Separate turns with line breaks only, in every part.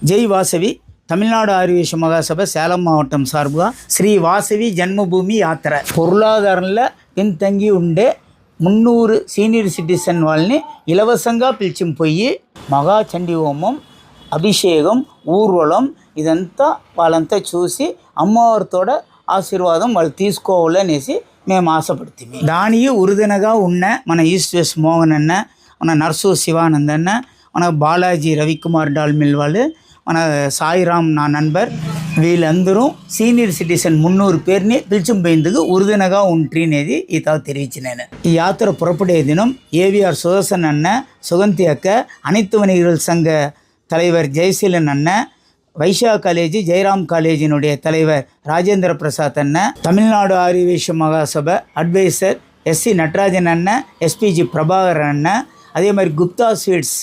ஜெய் வாசவி தமிழ்நாடு ஆரியவேஷ மகாசபை சேலம் மாவட்டம் சார்பாக ஸ்ரீ வாசவி ஜென்மபூமி யாத்திரை பொருளாதாరంలో పిన్తంగి ఉండే 300 సీనియర్ సిటిజన్ వాళ్ళని ఇలవసంగా పిలిచిపోయి మగా చండీ హోమం అభిషేకం ఊర్వలం ఇదంతా వాళ్ళంతా చూసి అమ్మవారితోడ ఆశీర్వాదం వాళ్ళు తీసుకోవాలనేసి మేము ఆశపడుతుంది. దానికి ఉరుదనగా ఉన్న మన ఈస్ట్ వెస్ట్ మోహన్ అన్న, మన నర్సు శివానంద్ అన్న, మన బాలాజీ రవికుమార్ డాల్మిల్ వాళ్ళు, మన సాయిరామ్ నా నన్బర్, వీళ్ళందరూ సీనియర్ సిటిజన్ 300 పేరుని పిలిచిపోయేందుకు ఉరుదనగా ఉంట్రీనేది ఈత తెలియచినాను. ఈ యాత్ర పుறப்பడే தினம் ஏவிஆர் சுதர்சன் அண்ணன், சுகந்தி அக்கா, அனைத்து வணிகர்கள் சங்க தலைவர் ஜெயசீலன் அண்ணன், வைஷா காலேஜ் ஜெயராம் காலேஜினுடைய தலைவர் ராஜேந்திர பிரசாத் அண்ணன், தமிழ்நாடு ஆரியவேஷ மகாசபை அட்வைசர் எஸ்சி நட்ராஜன் அண்ணன், எஸ்பிஜி பிரபாகர் அண்ணன், அதே மாதிரி குப்தா ஸ்வீட்ஸ்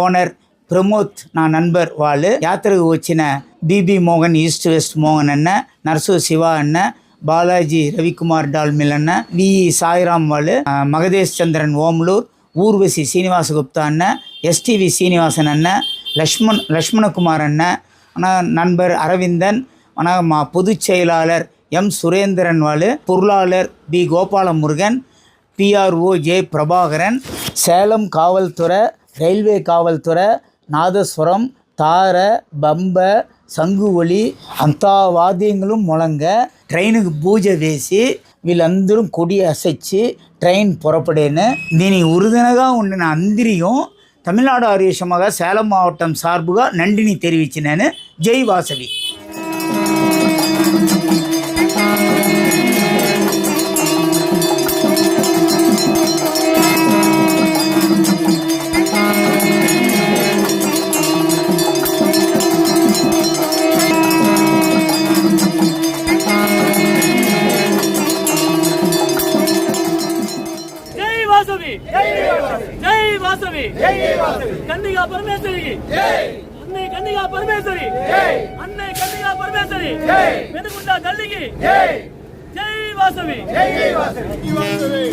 ఓనర్ ప్రమోద్ నా నన్బర్ వాళ్ళు యాత్రకు వచ్చిన బీబీ మోహన్ ఈస్ట్ వెస్ట్ మోహన్ అన్న, నర్సు శివ అన్న, బాలాజీ రవికుమార్ డాల్మిల్ అన్న, విఈ సాయిరామ్ వాళ్ళు, మగధేష్ చంద్రన్ ఓమ్లూర్, ஊர்வசி சீனிவாச குப்தா அண்ணன், எஸ்டிவி சீனிவாசன் அண்ணன், லக்ஷ்மணகுமார் அண்ணன், நண்பர் அரவிந்தன், பொதுச் செயலாளர் எம் சுரேந்திரன் வாழு, பொருளாளர் P Gopalamurugan, PRO J Prabhakaran, Salem காவல்துறை, ரயில்வே காவல்துறை, నాదస్వరం, తార, బంబ, సంగు ఒలి అంతా వాద్యங்களும் మొలంగ ట్రైన్కి పూజ వేసి వీళ్ళందరూ కొడి అసచ్చి ట్రైన్ పుறப்பడేను. దీని ఉరుదనగా ఉండిన అందరిயும் தமிழ்நாடு ஆரியவேஷமாக சேலம் மாவட்டம் சார்புగా நன்றிని தெரிவிச்சினேன்னு. ஜெய் வாசவி.
जय वासवी, कन्निका परमेश्वरी, अन्ने कन्निका परमेश्वरी, अन्ने कन्निका परमेश्वरी, मेदुगुंडा तल्ली की जय वासवी, जय वासवी.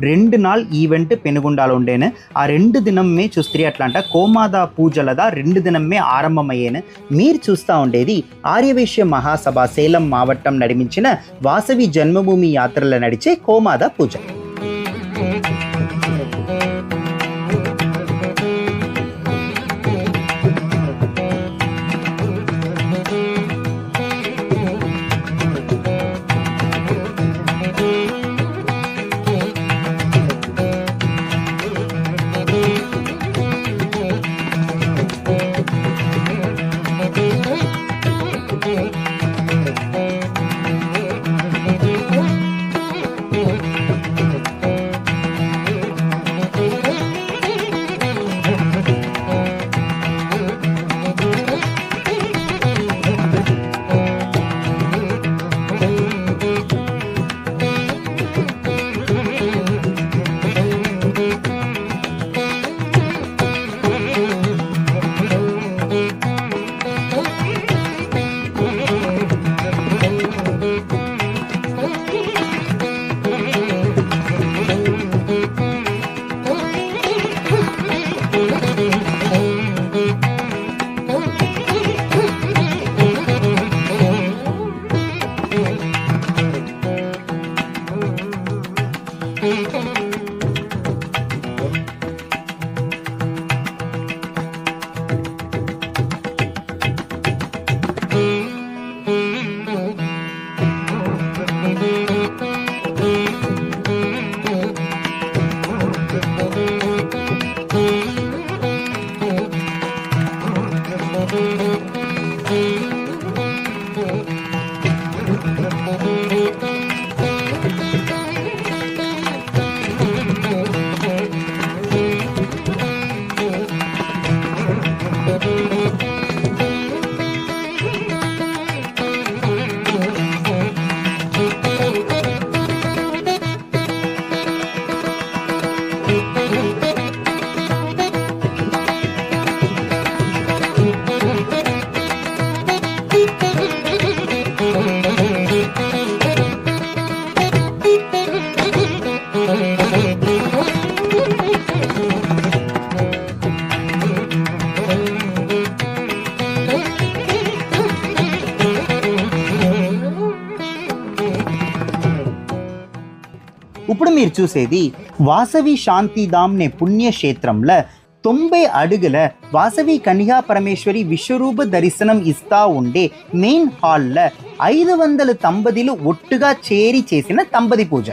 రెండు నాள் ఈవెంట్ పెనుగొండలో ఉండేను. ఆ 2 దినమే చూస్తే అట్లాంట కోమాద పూజలదా 2 దినమే ఆరంభమయ్యేను. మీరు చూస్తూ ఉండేది ఆర్యవేశ్య మహాసభ సేలం మావట్టం నడిపించిన వాసవి జన్మభూమి యాత్రలో నడిచే కోమాద పూజ. ఇప్పుడు మీరు చూసేది వాసవి శాంతిధామ్ నే పుణ్యక్షేత్రంలో 90 అడుగుల వాసవి కన్యా పరమేశ్వరి విశ్వరూప దర్శనం ఇస్తా ఉండే మెయిన్ హాల్లో 500 దంపతులు ఒట్టుగా చేరి చేసిన దంపతి పూజ.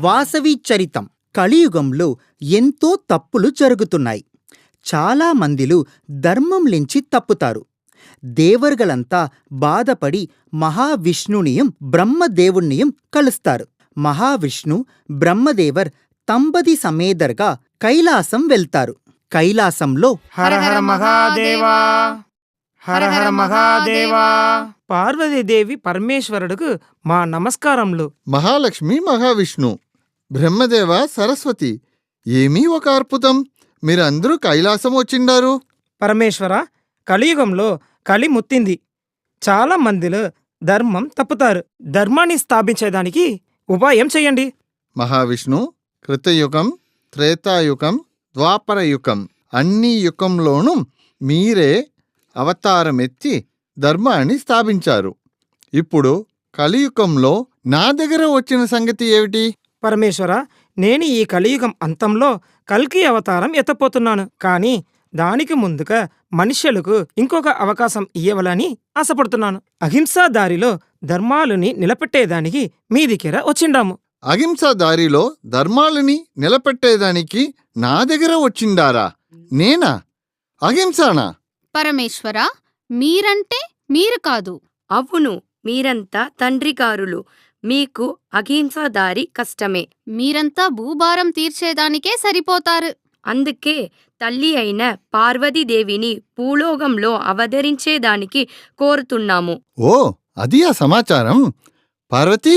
వాసవి చరితం. కలియుగంలో ఎంతో తప్పులు జరుగుతున్నాయి. చాలా మందిలు ధర్మం నుంచి తప్పుతారు. దేవర్గలంతా బాధపడి మహావిష్ణునియం బ్రహ్మదేవునియం కలుస్తారు. మహావిష్ణు బ్రహ్మదేవర్ తంబది సమేదర్గా కైలాసం వెళ్తారు. కైలాసంలో
హర హర మహాదేవా, హర హర మహాదేవా. పార్వతీదేవి పరమేశ్వరుడుకు మా నమస్కారములు.
మహాలక్ష్మి మహావిష్ణు బ్రహ్మదేవ సరస్వతి, ఏమీ ఒక అద్భుతం, మీరందరూ కైలాసం వచ్చిండారు.
పరమేశ్వర, కలియుగంలో కలి ముత్తింది. చాలా మందిలో ధర్మం తప్పుతారు. ధర్మాన్ని స్థాపించేదానికి ఉపాయం చెయ్యండి.
మహావిష్ణు, కృతయుగం, త్రేతాయుగం, ద్వాపరయుగం అన్ని యుగంలోనూ మీరే అవతారమెత్తి ధర్మాన్ని స్థాపించారు. ఇప్పుడు కలియుగంలో నా దగ్గర వచ్చిన సంగతి ఏమిటి?
పరమేశ్వర, నేను ఈ కలియుగం అంతంలో కల్కి అవతారం ఎత్తపోతున్నాను. కానీ దానికి ముందుగా మనుష్యులకు ఇంకొక అవకాశం ఇయ్యవలని ఆశపడుతున్నాను. అహింసా దారిలో ధర్మాలని నిలబెట్టేదానికి మీ దగ్గర వచ్చిండాము.
అహింసా దారిలో ధర్మాలని నిలబెట్టేదానికి నా దగ్గర వచ్చిండారా? నేనా? అహింసానా?
పరమేశ్వర, మీరంటే మీరు కాదు.
అవును, మీరంతా తండ్రిగారులు. మీకు అహింసా దారి కష్టమే.
మీరంతా భూభారం తీర్చేదానికే సరిపోతారు.
అందుకే తల్లి అయిన పార్వతీదేవిని భూలోకంలో అవతరించేదానికి కోరుతున్నాము.
ఓ, అది ఆ సమాచారం. పార్వతీ,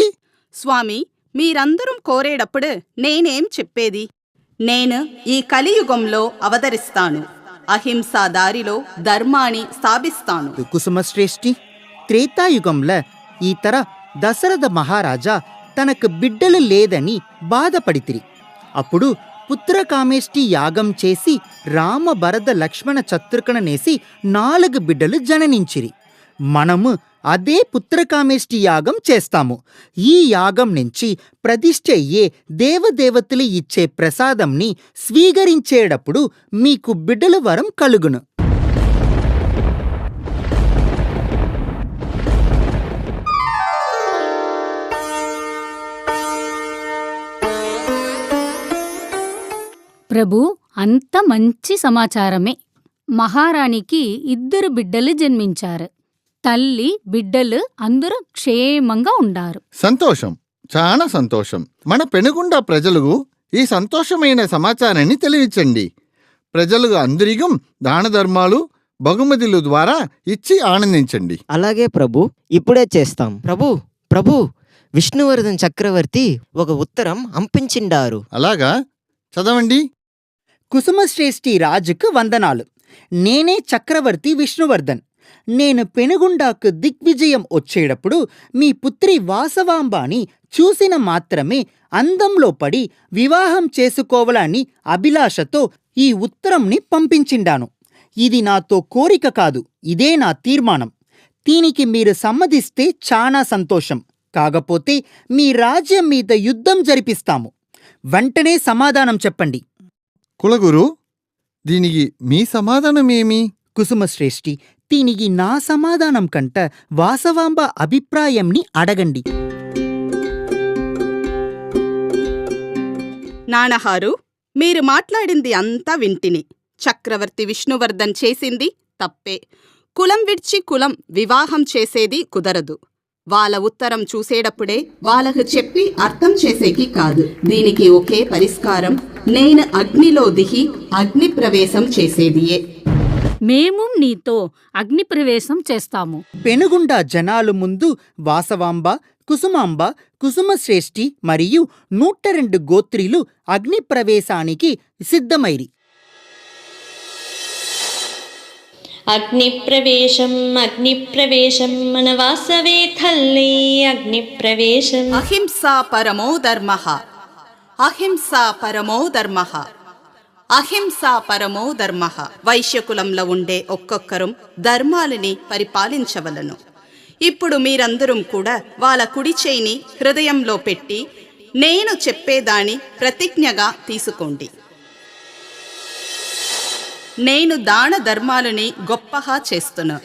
స్వామి, మీరందరూ కోరేటప్పుడు నేనేం చెప్పేది? నేను ఈ కలియుగంలో అవతరిస్తాను. అహింసా దారిలో ధర్మాన్ని స్థాపిస్తాను.
కుసుమశ్రేష్ఠి, త్రేతాయుగంలో ఈ తర దశరథ మహారాజా తనకు బిడ్డలు లేదని బాధపడితిరి. అప్పుడు పుత్రకామేష్టి యాగం చేసి రామ భరత లక్ష్మణ శత్రుఘ్న నేసి 4 బిడ్డలు జననించిరి. మనము అదే పుత్రకామేష్టి యాగం చేస్తాము. ఈ యాగం నుంచి ప్రతిష్ఠ అయ్యే దేవదేవతలు ఇచ్చే ప్రసాదంని స్వీకరించేటప్పుడు మీకు బిడ్డల వరం కలుగును.
ప్రభు, అంత మంచి సమాచారమే. మహారాణికి 2 బిడ్డలు జన్మించారు. తల్లి, బిడ్డలు అందరూ క్షేమంగా ఉండారు.
సంతోషం, చాలా సంతోషం. మన పెనుగొండ ప్రజలకు ఈ సంతోషమైన సమాచారాన్ని తెలియచండి. ప్రజలు అందరికీ దాన ధర్మాలు బహుమతుల ద్వారా ఇచ్చి ఆనందించండి.
అలాగే ప్రభు, ఇప్పుడే చేస్తాం. ప్రభు విష్ణువర్ధన్ చక్రవర్తి ఒక ఉత్తరం అంపించిండారు.
అలాగా, చదవండి.
కుసుమశ్రేష్ఠి రాజుకు వందనాలు. నేనే చక్రవర్తి విష్ణువర్ధన్. నేను పెనుగుండాకు దిగ్విజయం వచ్చేటప్పుడు మీ పుత్రి వాసవాంబాని చూసిన మాత్రమే అందంలో పడి వివాహం చేసుకోవాలని అభిలాషతో ఈ ఉత్తరంని పంపించిండాను. ఇది నాతో కోరిక కాదు, ఇదే నా తీర్మానం. దీనికి మీరు సమ్మతిస్తే చాలా సంతోషం. కాకపోతే మీ రాజ్యం మీద యుద్ధం జరిపిస్తాము. వెంటనే సమాధానం చెప్పండి.
కులగురు, దీనికి మీ సమాధానమేమి?
కుసుమశ్రేష్ఠి, దీనికి నా సమాధానం కంట వాసవాంబ అభిప్రాయంని అడగండి.
నానహారు, మీరు మాట్లాడింది అంతా వింటిని. చక్రవర్తి విష్ణువర్ధన్ చేసింది తప్పే. కులం విడిచి కులం వివాహం చేసేది కుదరదు. వాళ్ళ ఉత్తరం చూసేటప్పుడే వాళ్ళకు చెప్పి అర్థం చేసేకి కాదు. దీనికి ఒకే పరిష్కారం, నేను అగ్నిలో దిగి అగ్ని ప్రవేశం చేసేదియే.
మేము నీతో అగ్నిప్రవేశం చేస్తాము.
పెనుగుండ జనాలు ముందు వాసవాంబ, కుసుమాంబ, కుసుమశ్రేష్ఠి మరియు 102 గోత్రీలు అగ్ని ప్రవేశానికి సిద్ధమైరి.
అగ్నిప్రవేశం మన వాసవే తల్లి అగ్నిప్రవేశం.
అహింసా పరమో ధర్మః, అహింసా పరమో ధర్మః, అహింసా పరమో ధర్మః. వైశ్యకులంలో ఉండే ఒక్కొక్కరు ధర్మాలని పరిపాలించవలను. ఇప్పుడు మీరందరూ కూడా వాళ్ళ కుడి చేయిని హృదయంలో పెట్టి నేను చెప్పేదాని ప్రతిజ్ఞగా తీసుకోండి. నేను దాన ధర్మాలని గొప్పగా చేస్తున్నా.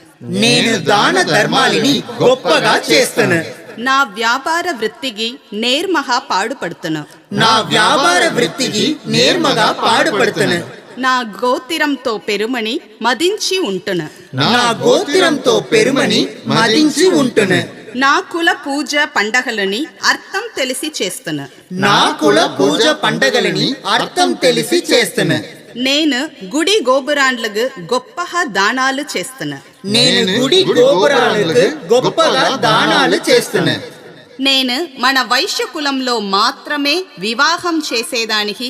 నా వ్యాపార వృత్తికి నేర్మగా పాడుపడుతున్నా. నా గోత్రంతో పెరుమని మదించి ఉంటున్నా. నా కుల పూజ పండగలని అర్థం తెలిసి చేస్తున్నా. నేను గుడి గోపురాన్లకు గొప్పగా దానాలు చేస్తున్నా. నేను మన వైశ్య కులంలో మాత్రమే వివాహం చేసేదానికి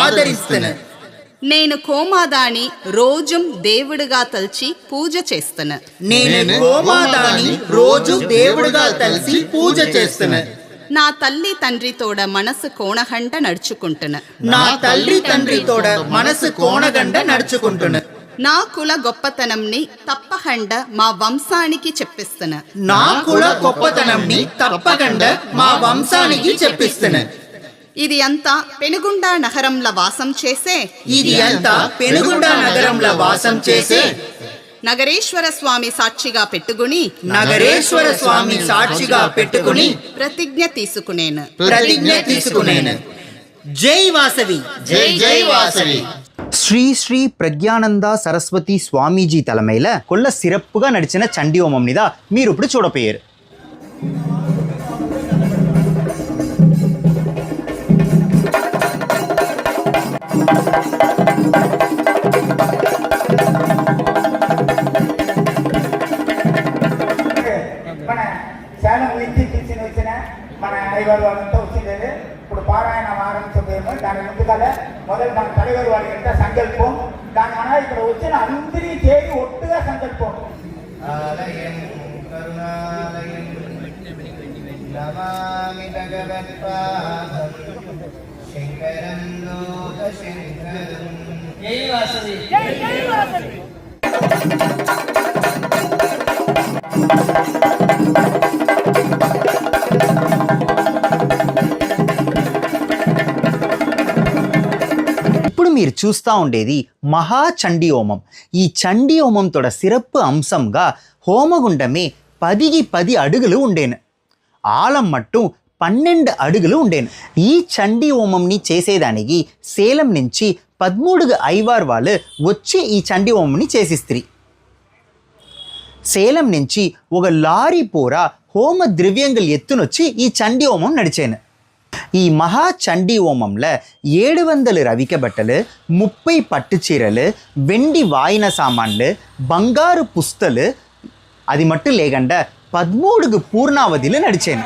ఆదరిస్తున్నా. నేను కోమాదాని రోజు దేవుడిగా తలచి పూజ చేస్తున్నా. నా తల్లి తండ్రితోడ మనసు కోణగంట నడుచుకుంటున్నా. నా కుల గొప్పతనంని తప్పకుండా మా వంశానికి చెప్పిస్తున్నా. ఇది అంతా పెనుగొండ నగరంలో వాసం చేసే నగరేశ్వర స్వామి సాక్షిగా పెట్టుకుని ప్రతిజ్ఞ తీసుకునేను.
జై వాసవి. శ్రీ శ్రీ ప్రజ్ఞానంద సరస్వతి స్వామీజీ తలమేల కొల్ల సిరప్పుగా నడిచిన చండీ హోమం మీద మీరు ఇప్పుడు చూడపోయారు.
మన శాలం నుంచి తీసుకుని వచ్చిన మన అయ్యవారు వాళ్ళంతా వచ్చింది. ఇప్పుడు పారాయణ ఆరంభించబోయేమో దాని ముందుగా మొదలు మన தலைவர் వారి ఎంత సంకల్పం, దాని మన ఇక్కడ వచ్చిన అందరి చేరి ఒట్టుగా సంకల్పం. నమామి భగవత్పాదం శంకరం లోకశంకరం. జై వాసవి. జై వాసవి.
ఇప్పుడు మీరు చూస్తూ ఉండేది మహా చండీ హోమం. ఈ చండీ హోమంతోడ సిరప్పు అంశంగా హోమగుండమే 10కి 10 అడుగులు ఉండేను. ఆలం మట్టు 12 అడుగులు ఉండేను. ఈ చండీ హోమంని చేసేదానికి సేలం నుంచి 13 ఐవార్ వాళ్ళు వచ్చి ఈ చండీ హోమంని చేసిస్త్రీ. సేలం నుంచి ఒక లారీ పోర హోమ ద్రవ్యంగల్ ఎత్తునొచ్చి ఈ చండీ హోమం నడిచాను. ఈ మహా చండీ హోమంలో 700 రవిక బట్టలు, 30 పట్టు చీరలు, వెండి వాయిన సామాన్లు, బంగారు పుస్తలు, అది మట్టు లేకుండా 13 పూర్ణావధిలు నడిచాను.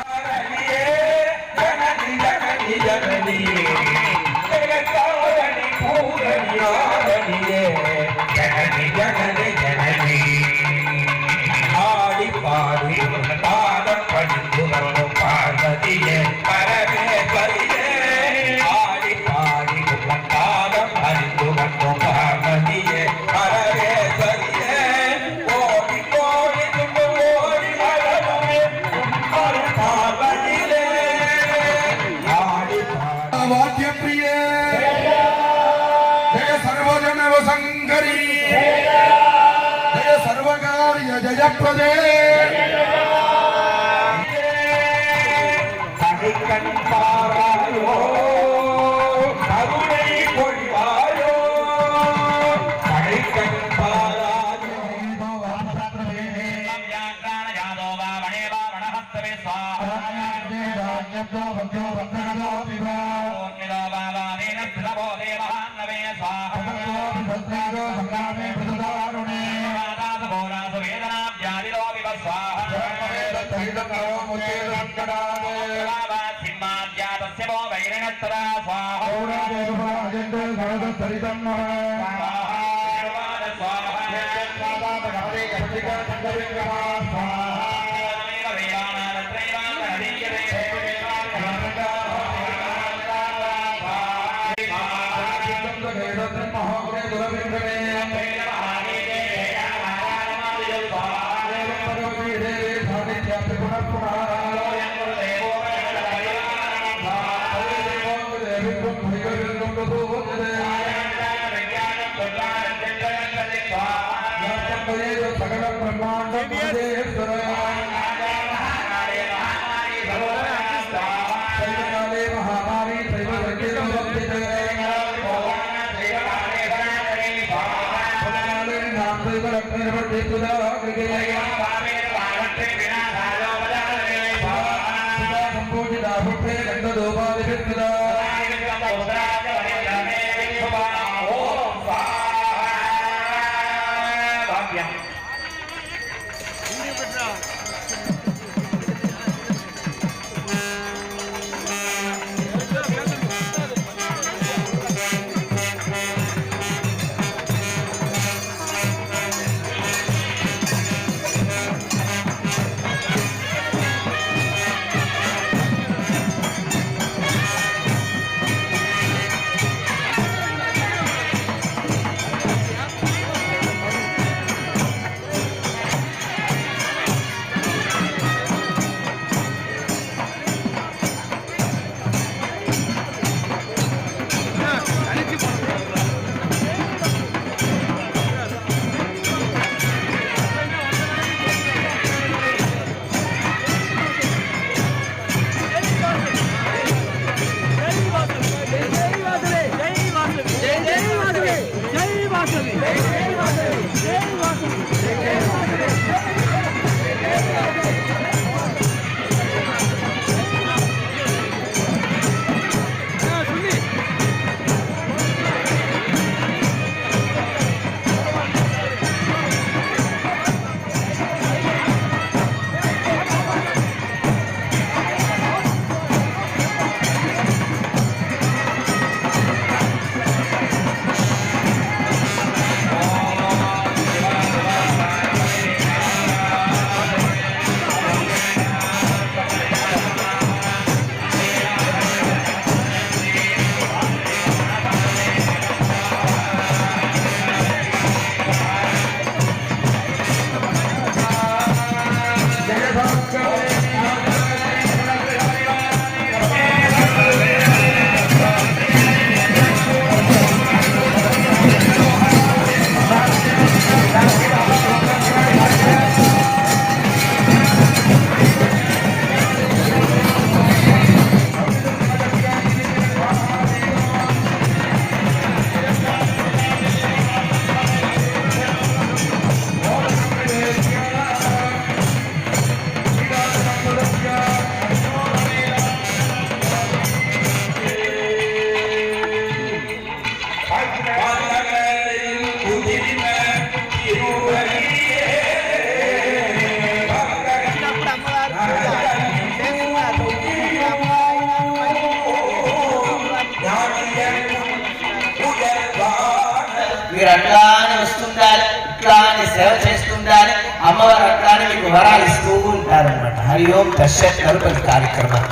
అట్లానే వస్తుండాలి, ఇట్లానే సేవ చేస్తుండాలి, అమ్మవారు అట్లానే మీకు వరాలు ఇస్తూ ఉంటారనమాట. హరి ఓం దర్శక్ తరుపతి కార్యక్రమం.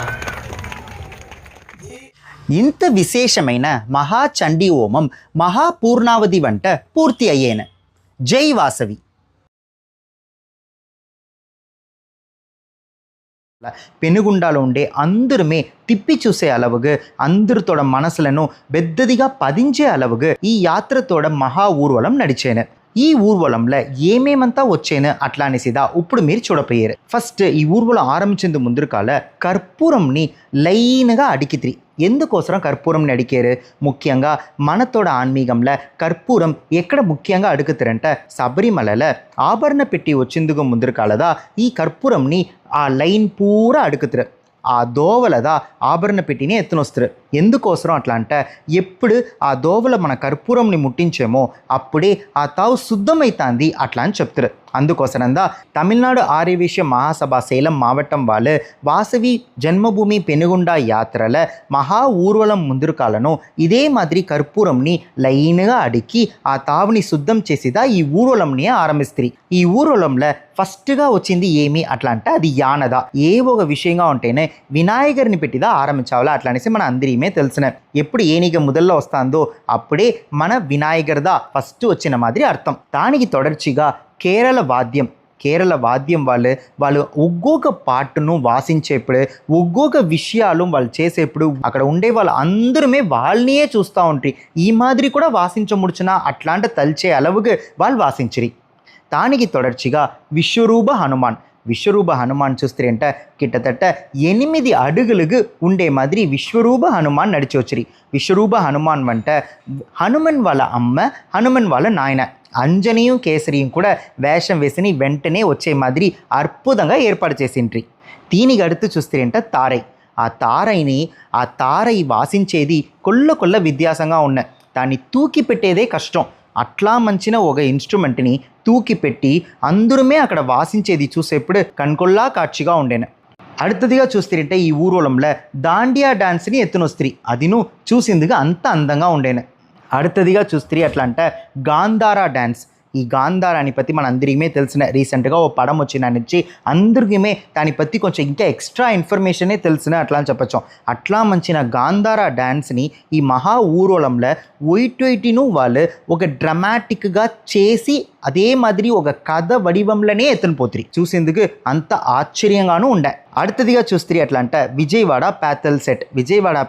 ఇంత విశేషమైన మహాచండీ హోమం మహాపూర్ణావధి వంట పూర్తి అయ్యేన. జై వాసవి. పెనుగుండాలో ఉండే అందరుమే తిప్పి చూసే అలవుగు, అందరితోడ మనసులను పెద్దదిగా పదించే అలవుగు ఈ యాత్రతోడ మహా ఊర్వలం నడిచేను. ఈ ఊర్వలంలో ఏమేమంతా వచ్చేను అట్లా అనేసిదా ఇప్పుడు మీరు చూడపోయారు. ఫస్ట్ ఈ ఊర్వలం ఆరంభించేందు ముందు కాల కర్పూరంని లైన్గా అడికిత్రి. ఎందుకోసరం కర్పూరంని అడికారు? ముఖ్యంగా మనతోడ ఆన్మీగంలో కర్పూరం ఎక్కడ ముఖ్యంగా అడుగుతారంట, శబరిమలలో ఆభరణ పెట్టి వచ్చిందుకు ముందు కాలదా ఈ కర్పూరంని ఆ లైన్ పూరా అడుగుతారు. ఆ దోవలదా ఆభరణ పెట్టిని ఎత్తునొస్తారు. ఎందుకోసరం అట్లా అంటే ఎప్పుడు ఆ దోవల మన కర్పూరంని ముట్టించేమో అప్పుడే ఆ తావు శుద్ధమైతాంది అట్లా అని చెప్తారు. అందుకోసరందా తమిళనాడు ఆర్యవైశ్య మహాసభ సేలం మావట్టం వాళ్ళు వాసవి జన్మభూమి పెనుగుండా యాత్రల మహా ఊర్వలం ముందు కాలను ఇదే మాదిరి కర్పూరంని లైన్గా అడిగి ఆ తావుని శుద్ధం చేసిదా ఈ ఊర్వలంని ఆరంభిస్తారు. ఈ ఊర్వలంలో ఫస్ట్గా వచ్చింది ఏమి అట్లా అంటే అది యానదా. ఏ ఒక విషయంగా ఉంటేనే వినాయకుడిని పెట్టిదా ఆరంభించాలా అట్లా అనేసి మన అందరిమే తెలిసిన. ఎప్పుడు ఏనిగ మొదల్లో వస్తుందో అప్పుడే మన వినాయకుడిదా ఫస్ట్ వచ్చిన మాదిరి అర్థం. దానికి తొడర్చిగా కేరళ వాద్యం వాళ్ళు ఒక్కొక్క పాటను వాసించేప్పుడు ఒక్కొక్క విషయాలు వాళ్ళు చేసేప్పుడు అక్కడ ఉండే వాళ్ళు అందరమే వాళ్ళనే చూస్తూ ఉంటారు. ఈ మాదిరి కూడా వాసించముడుచునా అట్లాంటి తల్చే అలవుగా వాళ్ళు వాసించరి. దానికి తొడర్చిగా విశ్వరూప హనుమాన్ చూస్తే అంట కిట్టతట్ట 8 అడుగులుగు ఉండే మాదిరి విశ్వరూప హనుమాన్ నడిచి వచ్చి. విశ్వరూప హనుమాన్ వంట హనుమన్ వాళ్ళ అమ్మ, హనుమన్ వాళ్ళ నాయన అంజనియు కేసరిயும் కూడా వేషం వేసిని వెంటనే వచ్చే మాదిరి అద్భుతంగా ఏర్పాటు చేసిండ్రి. దీనికి அடுத்து చూస్తే అంట తారై. ఆ తారై వాసించేది కొల్ల వ్యత్యాసంగా ఉన్న. దాన్ని తూకి పెట్టేదే కష్టం. అట్లా మంచిన ఒక ఇన్స్ట్రుమెంట్ని తూకి పెట్టి అందరమే అక్కడ వాసించేది చూసేప్పుడు కన్కొల్లా కాட்சிగా ఉండేను. அடுத்தదిగా చూస్తే ఈ ఊర్వలంలో దాండియా డాన్స్ని ఎత్తునొస్త్రీ. అదిను చూసిందుగా అంత అందంగా ఉండేను. அடுத்தదిగా చూస్తే అట్లా అంటే గాంధారా డాన్స్. ఈ గాంధారాని పற்றி మన అందరికీ తెలిసిన రీసెంట్గా ఓ పడం వచ్చిందని అందరికీ దాని పற்றி కొంచెం ఇంకా ఎక్స్ట్రా ఇన్ఫర్మేషనే తెలిసిన అట్లా అని చెప్పచ్చు. అట్లా మంచిన గాంధారా డాన్స్ని ఈ మహా ఊర్వలంలో ఒయిటొయిటిను వాళ్ళు ఒక డ్రమాటిక్గా చేసి అదే మాదిరి ఒక కథ వడివంలోనే ఎత్తునిపోతుంది. చూసేందుకు అంత ఆశ్చర్యంగానూ ఉండే. அடுத்தదిగా చూస్తే అట్లా అంటే విజయవాడ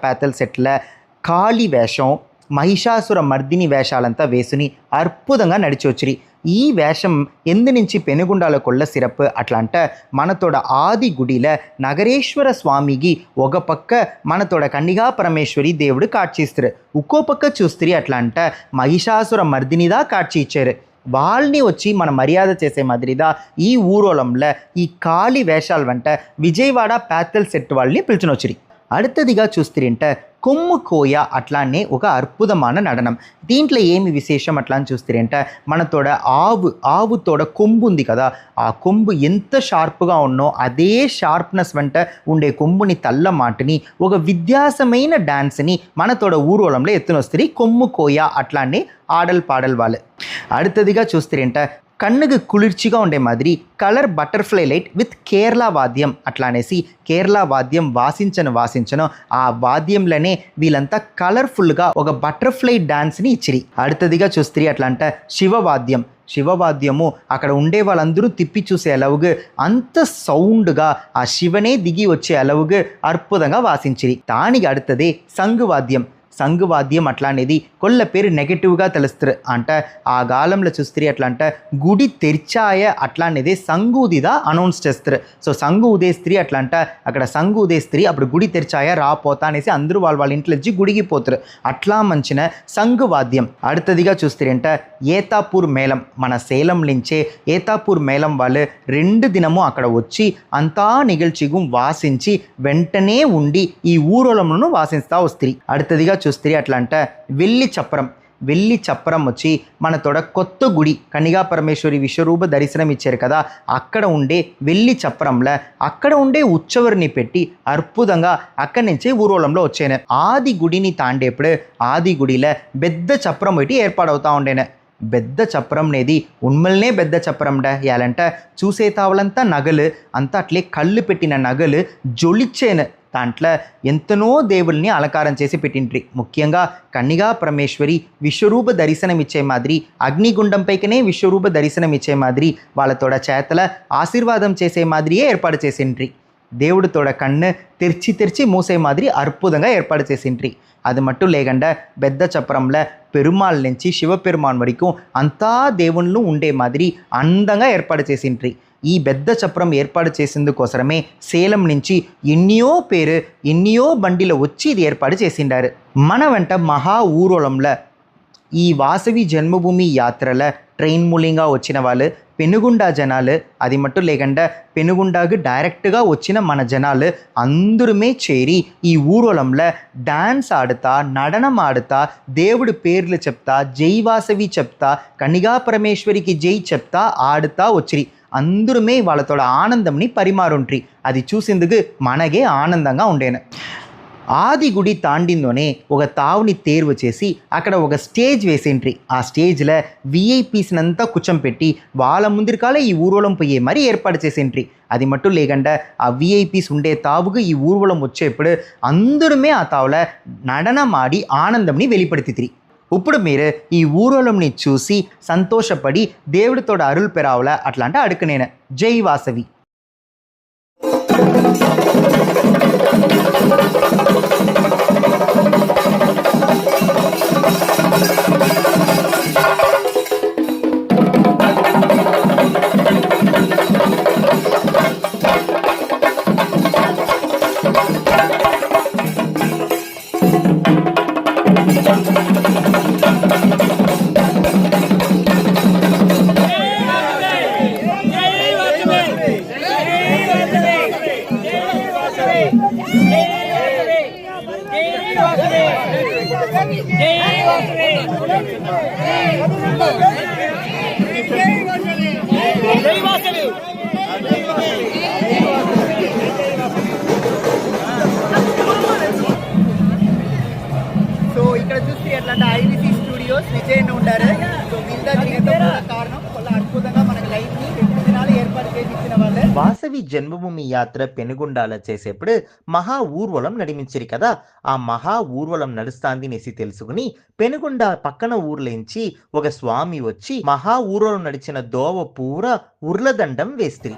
ప్యాథల్ సెట్లో కాళీ వేషం, మహిషాసుర మర్దిని వేషాలంతా వేసుని అద్భుతంగా నడిచి వచ్చి. ఈ వేషం ఎందు నుంచి పెనుగుండాల కొల్ల సిరప్ అట్లా అంటే మనతోడ ఆది గుడిలో నగరేశ్వర స్వామికి ఒక పక్క మనతోడ కన్నిగా పరమేశ్వరి దేవుడు కాட்சி ఇస్తారు. ఒక్కో పక్క చూస్తే అట్లా అంటే మహిషాసుర మర్దినిదా కాட்சி ఇచ్చారు. వాళ్ళని వచ్చి మన మర్యాద చేసే మాదిరిదా ఈ ఊరోలంలో ఈ కాళీ వేషాల వెంట విజయవాడ ప్యాథల్ సెట్ వాళ్ళని పిలుచునొచ్చిరి. அடுத்தదిగా చూస్తే కొమ్ము కోయ అట్లానే ఒక అద్భుతమైన నడనం. దీంట్లో ఏమి విశేషం అట్లా అని చూస్తే మనతోడ ఆవుతోడ కొమ్ము ఉంది కదా, ఆ కొమ్ము ఎంత షార్ప్గా ఉన్నో అదే షార్ప్నెస్ వెంట ఉండే కొమ్ముని తల్ల మాటని ఒక విధ్యాసమైన డాన్స్ని మనతోడ ఊర్వలంలో ఎత్తునొస్తుంది. కొమ్ము కోయ అట్లానే ఆడల్ పాడల్ వాళ్ళు. அடுத்தదిగా చూస్తే కన్నుకు కుளிర్చిగా ఉండే మాదిరి colour butterfly light with Kerala వాద్యం అట్లా అనేసి కేరళ వాద్యం వాసించను ఆ వాద్యంలోనే వీళ్ళంతా కలర్ఫుల్గా ఒక బటర్ఫ్లై డాన్స్ని ఇచ్చిరి. அடுத்தదిగా చూస్తే అట్లా అంటే శివవాద్యము అక్కడ ఉండే వాళ్ళందరూ తిప్పి చూసే అలవుగా అంత సౌండ్గా ఆ శివనే దిగి వచ్చే అలవుగా అద్భుతంగా వాసించిరి. దానికి அடுத்தదే సంఘవాద్యం అట్లా అనేది కొల్ల పేరు నెగటివ్గా తెలుస్తారు. అంటే ఆ కాలంలో చూస్తే అట్లా అంటే గుడి తెరిచాయ అట్లా అనేది సంగూదిదా అనౌన్స్ చేస్తారు. సో సంగు ఉదేస్త్రీ అట్లా అంటే అక్కడ సంగు ఉదేస్త్రీ అప్పుడు గుడి తెరిచాయ రాపోతా అనేసి అందరూ వాళ్ళ ఇంట్లో వచ్చి గుడికి పోతారు. అట్లా మంచిన సంఘవాద్యం. அடுத்தదిగా చూస్తే అంటే ఏతాపూర్ మేళం. మన సేలం నుంచే ఏతాపూర్ మేళం వాళ్ళు 2 దినము అక్కడ వచ్చి అంతా నిగల్చిగు వాసించి వెంటనే ఉండి ఈ ఊరోలంను వాసిస్తా వస్తుంది. அடுத்தదిగా చూస్తే అట్లా అంటే వెల్లి చప్పరం వచ్చి మనతోడ కొత్త గుడి కన్నిగా పరమేశ్వరి విశ్వరూప దర్శనం ఇచ్చారు కదా, అక్కడ ఉండే వెల్లి చప్పరంలో అక్కడ ఉండే ఉత్సవరిని పెట్టి అద్భుతంగా అక్కడి నుంచే ఊరోలంలో వచ్చాను. ఆది గుడిని తాండేప్పుడు ఆది గుడిలో పెద్ద చప్పరం పెట్టి ఏర్పాడవుతూ ఉండేను. పెద్ద చప్రం నేది ఉన్మల్నే పెద్ద చప్రండ యాలంట చూసేతావులంతా నగలు అంతా అట్లే కళ్ళు పెట్టిన నగలు జొలిచ్చేను దాంట్లో ఎంతనో దేవుల్ని అలంకారం చేసి పెట్టిండ్రి. ముఖ్యంగా కన్నిగా పరమేశ్వరి విశ్వరూప దర్శనం ఇచ్చే మాదిరి, అగ్నిగుండం పైకనే విశ్వరూప దర్శనం ఇచ్చే మాదిరి, వాళ్ళతోడ చేతల ఆశీర్వాదం చేసే మాదిరియే ఏర్పాటు చేసిండ్రి. దేవుడితోడ కన్ను తెరిచి తెరిచి మూసే మాదిరి అద్భుతంగా ఏర్పాటు చేసిండ్రి. అది మట్టు లేకుండా పెద్ద చప్రంలో పెరుమాళ్ నుంచి శివపెరుమాన్ వరకు అంతా దేవుళ్ళు ఉండే మాదిరి అందంగా ఏర్పాటు చేసిండ్రి. ఈ పెద్ద చప్రం ఏర్పాటు చేసేందుకోసరమే సేలం నుంచి ఎన్నో బండిలో వచ్చి ఇది ఏర్పాటు చేసిండారు. మన వెంట మహా ఊరోళంలో ఈ వాసవి జన్మభూమి యాత్రల ట్రైన్ మూలంగా వచ్చిన వాళ్ళు పెనుగుండా జనాలు, అది మట్టు లేకుండా పెనుగుండాకు డైరెక్ట్గా వచ్చిన మన జనాలు అందరమే చేరి ఈ ఊరోళంలో డాన్స్ ఆడుతా, నడనం ఆడుతా, దేవుడి పేర్లు చెప్తా, జై వాసవి చెప్తా, కన్నిగా పరమేశ్వరికి జై చెప్తా ఆడుతా వచ్చిరి. అందరమే వాళ్ళతో ఆనందంని పరిమారుంట్రి. అది చూసేందుకు మనగే ఆనందంగా ఉండేను. ఆది గుడి తాండిందోనే ఒక తావుని తేర్వు చేసి అక్కడ ఒక స్టేజ్ వేసేంట్రి. ఆ స్టేజ్లో విఐపీస్నంతా కూర్చోపెట్టి వాళ్ళ ముందరికాలే ఈ ఊర్వలం పోయే మరి ఏర్పాటు చేసేంట్రి. అది మట్టు లేకుండా ఆ విఐపీస్ ఉండే తావుకు ఈ ఊర్వలం వచ్చేప్పుడు అందరమే ఆ తావులో నడనమాడి ఆనందంని వెలిపడుతుంది. ఇప్పుడు మీరు ఈ ఊరోళంని చూసి సంతోషపడి దేవుడితోడ అరుள் పెరావుల అట్లాంటి అడుకునేను. జై వాసవి. సో ఇక్కడ చూస్తే ఎట్లా ఐవిసి స్టూడియోస్ విజయన్ ఉండారు. సో వీళ్ళ కారణం చాలా అద్భుతంగా మనకి లైఫ్ ని 2 దినాలు ఏర్పాటు చేసి ఇచ్చిన వాళ్ళే. వాసవి జన్మభూమి యాత్ర పెనుగొండాల చేసేప్పుడు మహా ఊర్వలం నడిమించిరి కదా. ఆ మహా ఊర్వలం నడుస్తాంది నేసి తెలుసుకుని పెనుగొండ పక్కన ఊర్లేంచి ఒక స్వామి వచ్చి మహా ఊర్వలం నడిచిన దోవ పూర ఉర్లదండం వేస్తిరి.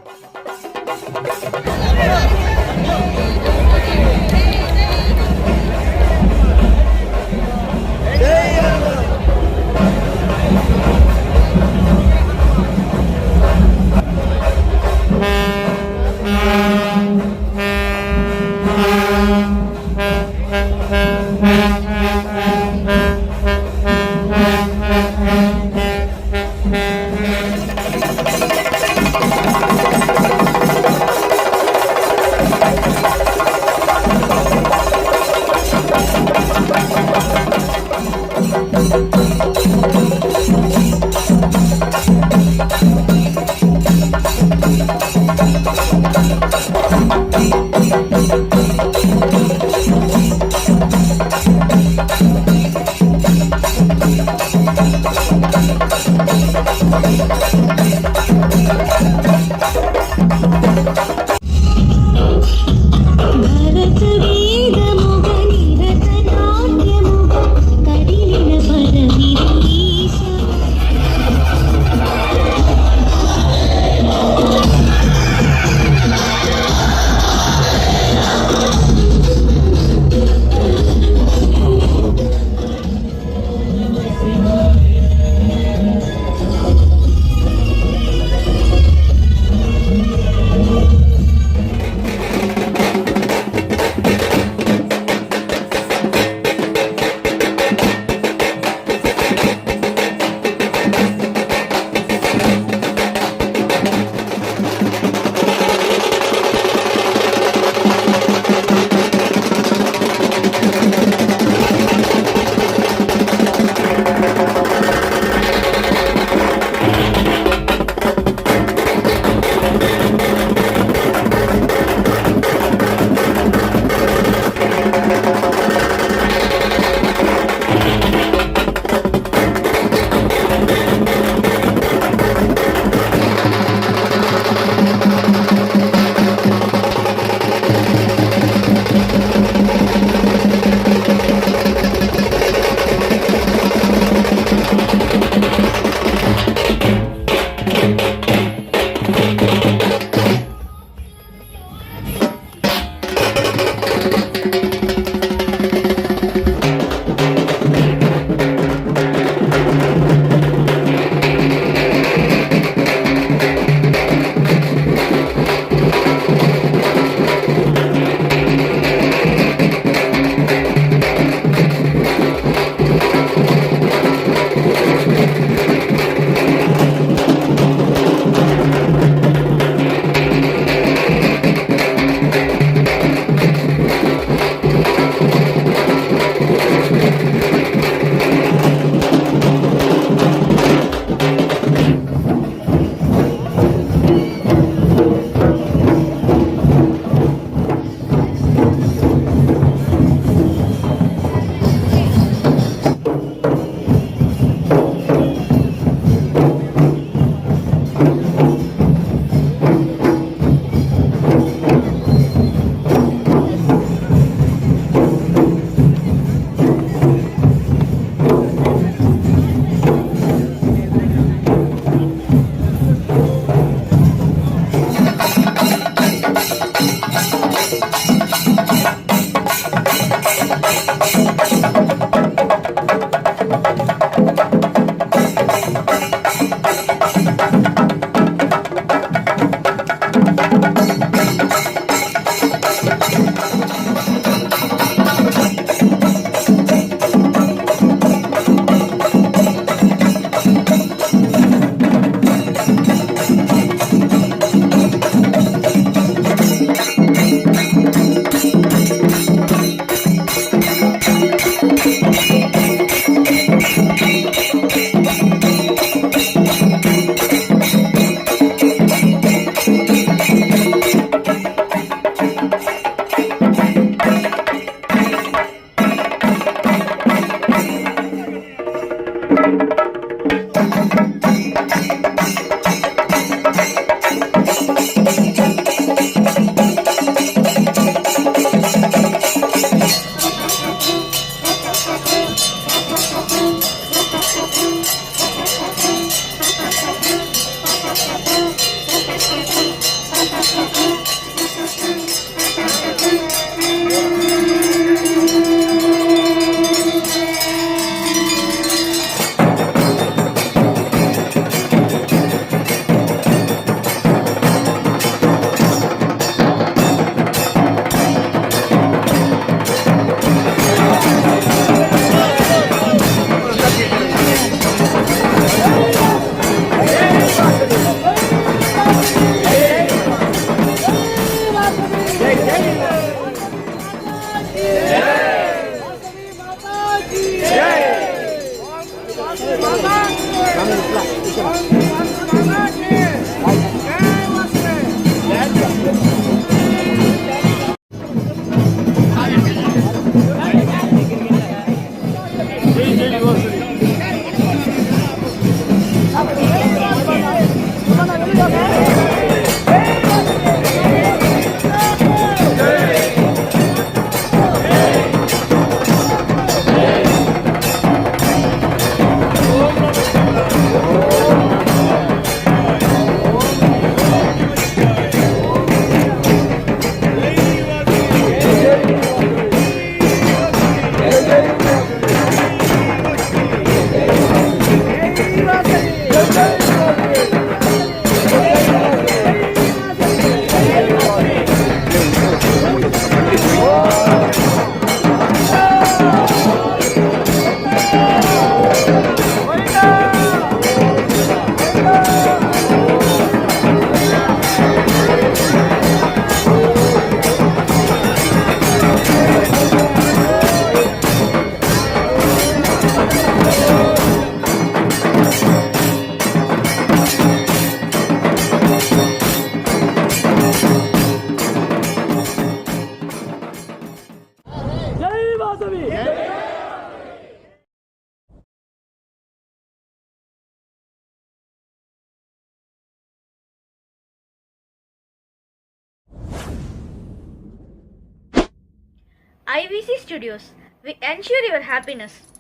IVC Studios. We ensure your happiness.